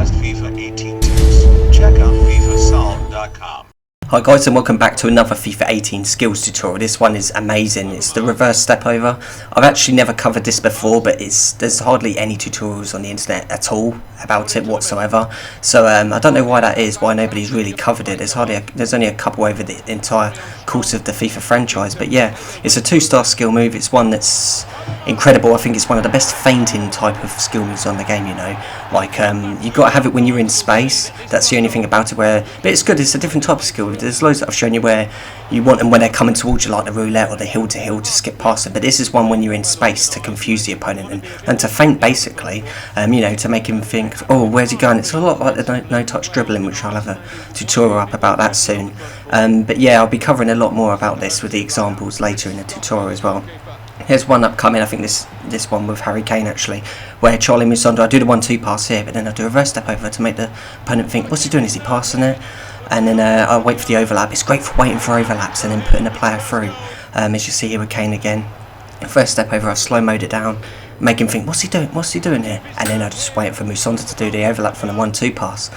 best FIFA 18 tips. Check out FIFASolve.com. Hi guys, and welcome back to another FIFA 18 skills tutorial. This one is amazing. It's the reverse stepover. I've actually never covered this before, but there's hardly any tutorials on the internet at all about it whatsoever. So I don't know why that is, why nobody's really covered it. There's only a couple over the entire course of the FIFA franchise. But yeah, it's a 2-star skill move. It's one that's incredible. I think it's one of the best feinting type of skill moves on the game, you know. Like you've got to have it when you're in space. That's the only thing about it. But it's good. It's a different type of skill. There's loads that I've shown you where you want them when they're coming towards you, like the roulette or the hill to hill, to skip past them. But this is one when you're in space to confuse the opponent and to feint, basically. You know, to make him think, oh, where's he going? It's a lot like the no touch dribbling, which I'll have a tutorial up about that soon. But yeah, I'll be covering a lot more about this with the examples later in the tutorial as well. Here's one upcoming, I think this one with Harry Kane actually, where Charlie Musonda, I do the 1-2 pass here, but then I do a reverse step over to make the opponent think, what's he doing? Is he passing it? And then I'll wait for the overlap. It's great for waiting for overlaps and then putting the player through. As you see here with Kane again. First step over, I'll slow mode it down, make him think, what's he doing? What's he doing here? And then I just wait for Musonda to do the overlap from the 1-2 pass.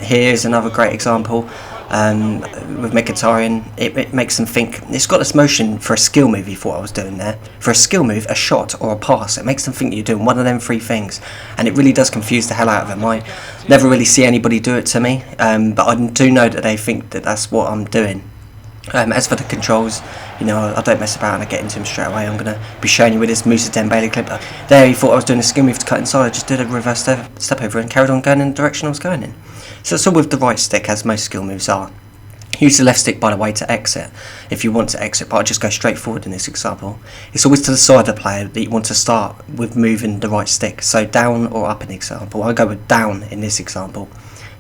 Here's another great example. With Mkhitaryan, it makes them think. It's got this motion for a skill move. He thought I was doing there. For a skill move, a shot or a pass, it makes them think you're doing one of them three things, and it really does confuse the hell out of them. I never really see anybody do it to me, but I do know that they think that that's what I'm doing. As for the controls, you know, I don't mess about and I get into them straight away. I'm going to be showing you with this Moussa Dembele clip. There he thought I was doing a skill move to cut inside. I just did a reverse step over and carried on going in the direction I was going in. So it's all with the right stick, as most skill moves are. Use the left stick, by the way, to exit if you want to exit, but I'll just go straight forward in this example. It's always to the side of the player that you want to start with moving the right stick. So down or up in the example. I'll go with down in this example.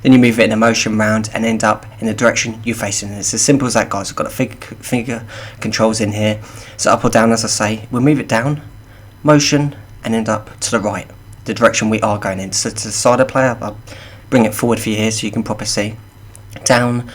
Then you move it in a motion round and end up in the direction you're facing. And it's as simple as that, guys. I've got the finger controls in here. So up or down, as I say, we'll move it down, motion, and end up to the right, the direction we are going in. So to the side of the player, I'll bring it forward for you here so you can properly see. Down,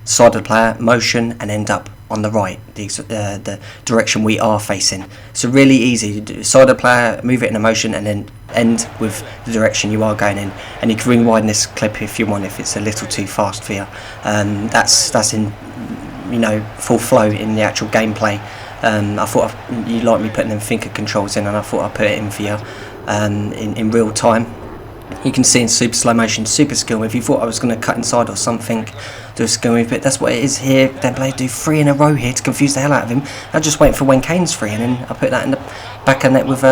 side of the player, motion, and end up on the right, the direction we are facing. So really easy. Side of the player, move it in a motion, and then end with the direction you are going in. And you can rewind this clip if you want, if it's a little too fast for you. That's in, you know, full flow in the actual gameplay. I thought you like me putting them finger controls in, and I thought I'd put it in for you in real time. You can see in super slow motion, super skill move. If you thought I was going to cut inside or something, do a skill move, but that's what it is here. Dembele do 3 in a row here to confuse the hell out of him. I just wait for when Kane's free, and then I put that in the back of net with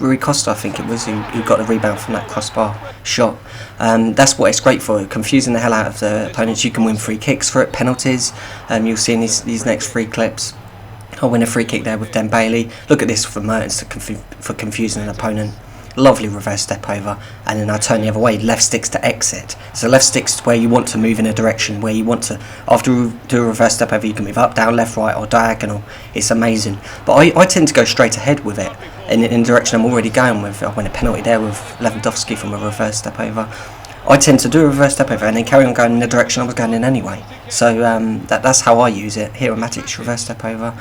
Rui Costa, I think it was, who got the rebound from that crossbar shot. That's what it's great for, confusing the hell out of the opponents. You can win free kicks for it, penalties. You'll see in these next 3 clips. I'll win a free kick there with Dembele. Look at this for Mertens for confusing an opponent. Lovely reverse step over, and then I turn the other way. Left sticks to exit. So left sticks where you want to move in a direction where you want to. After you do a reverse step over, you can move up, down, left, right, or diagonal. It's amazing. But I tend to go straight ahead with it in the direction I'm already going with. I win a penalty there with Lewandowski from a reverse step over. I tend to do a reverse step over and then carry on going in the direction I was going in anyway. So that's how I use it. Here, a Matic's reverse step over,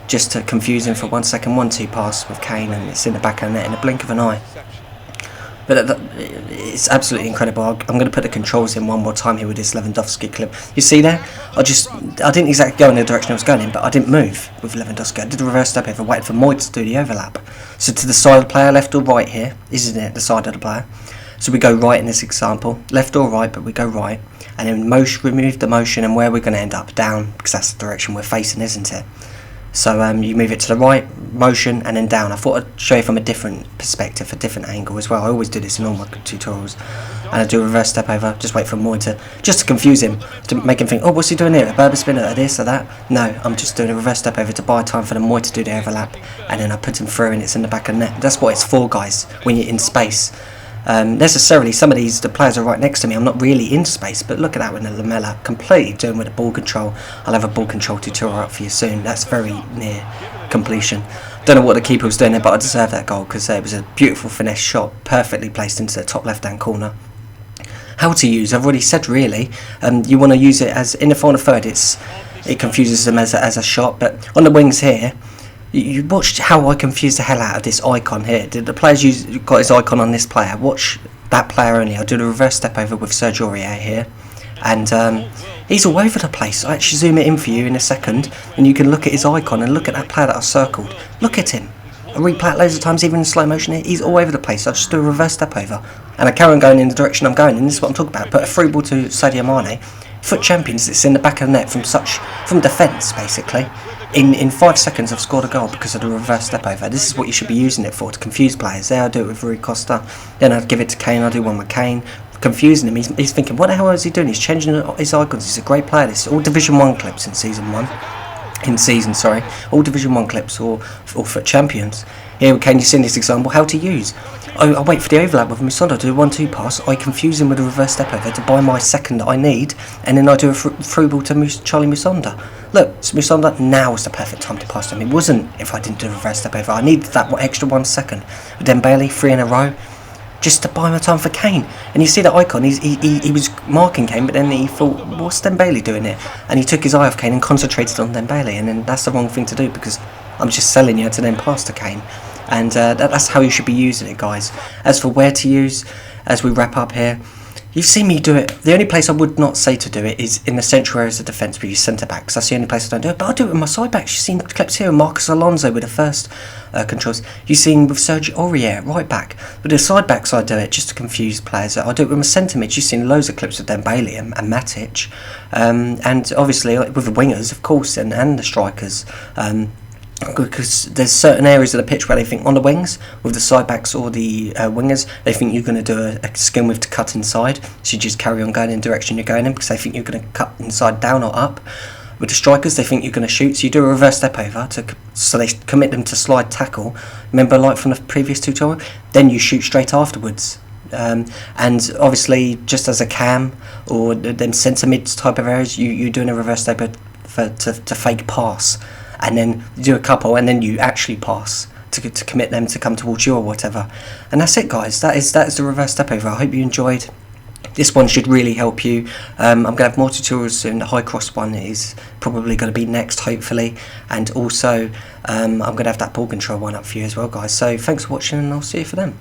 just to confuse him for 1 second. 1-2 pass with Kane, and it's in the back of the net in a blink of an eye. But it's absolutely incredible. I'm going to put the controls in one more time here with this Lewandowski clip. You see there? I didn't exactly go in the direction I was going in, but I didn't move with Lewandowski. I did a reverse step over, waited for Mode to do the overlap. So to the side of the player, left or right here, isn't it? The side of the player. So we go right in this example, left or right, but we go right. And then remove the motion, and where we're going to end up, down, because that's the direction we're facing, isn't it? So you move it to the right, motion, and then down. I thought I'd show you from a different perspective, a different angle as well. I always do this in all my tutorials. And I do a reverse step over, just wait for more just to confuse him, to make him think, oh, what's he doing here? A Berber spinner, or this or that? No, I'm just doing a reverse step over to buy time for the Moy to do the overlap, and then I put him through, and it's in the back of the net. That's what it's for, guys, when you're in space. Necessarily, some of the players are right next to me. I'm not really in space, but look at that with the Lamella, completely doing with the ball control. I'll have a ball control tutorial up for you soon. That's very near completion. Don't know what the keeper was doing there, but I deserve that goal because it was a beautiful finesse shot, perfectly placed into the top left-hand corner. How to use? I've already said really. You want to use it as in the final third. It confuses them as a shot, but on the wings here. You watched how I confused the hell out of this icon here. Did the players got his icon on this player? Watch that player only. I'll do the reverse step over with Serge Aurier here, and he's all over the place. I actually zoom it in for you in a second, and you can look at his icon and look at that player that I circled. Look at him. I replay it loads of times, even in slow motion here. He's all over the place. I just do a reverse step over, and I carry on going in the direction I'm going, and this is what I'm talking about. Put a through ball to Sadio Mane. FUT Champions, it's in the back of the net from defence, basically. In 5 seconds I've scored a goal because of the reverse step over. This is what you should be using it for, to confuse players. There I do it with Rui Costa, then I'd give it to Kane, I'll do one with Kane, confusing him. He's thinking, what the hell is he doing? He's changing his icons. He's a great player. This is all Division 1 clips in Season 1. All Division 1 clips or FUT Champions. Here we can, you see in this example how to use. I wait for the overlap with Musonda, do a 1-2 pass, I confuse him with a reverse step over to buy my second that I need, and then I do a through ball to Charlie Musonda. Look, it's Musonda, now is the perfect time to pass to him. It wasn't if I didn't do a reverse step over. I needed that extra 1 second. But then Bailey, 3 in a row, just to buy my time for Kane. And you see that icon, he was marking Kane, but then he thought, what's Dembele doing here? And he took his eye off Kane and concentrated on Dembele, and then that's the wrong thing to do, because I'm just selling you to then pass to Kane. And that's how you should be using it, guys. As for where to use, as we wrap up here, you've seen me do it. The only place I would not say to do it is in the central areas of defence where you centre backs. That's the only place I don't do it. But I'll do it with my side backs. You've seen clips here of Marcos Alonso with the first controls. You've seen with Serge Aurier, right back. With the side backs I do it just to confuse players. I'll do it with my centre mids. You've seen loads of clips of Dembele and Matic. And obviously with the wingers, of course, and the strikers. Because there's certain areas of the pitch where they think on the wings with the side backs or the wingers, they think you're going to do a skill move to cut inside, so you just carry on going in the direction you're going in because they think you're going to cut inside down or up. With the strikers, they think you're going to shoot, so you do a reverse step over so they commit them to slide tackle. Remember, like from the previous tutorial, then you shoot straight afterwards. And obviously, just as a cam or then centre mids type of areas, you're doing a reverse step over to fake pass. And then you do a couple, and then you actually pass to commit them to come towards you or whatever. And that's it, guys. That is the reverse step over. I hope you enjoyed. This one should really help you. I'm going to have more tutorials soon. The high cross one is probably going to be next, hopefully. And also, I'm going to have that ball control one up for you as well, guys. So thanks for watching, and I'll see you for them.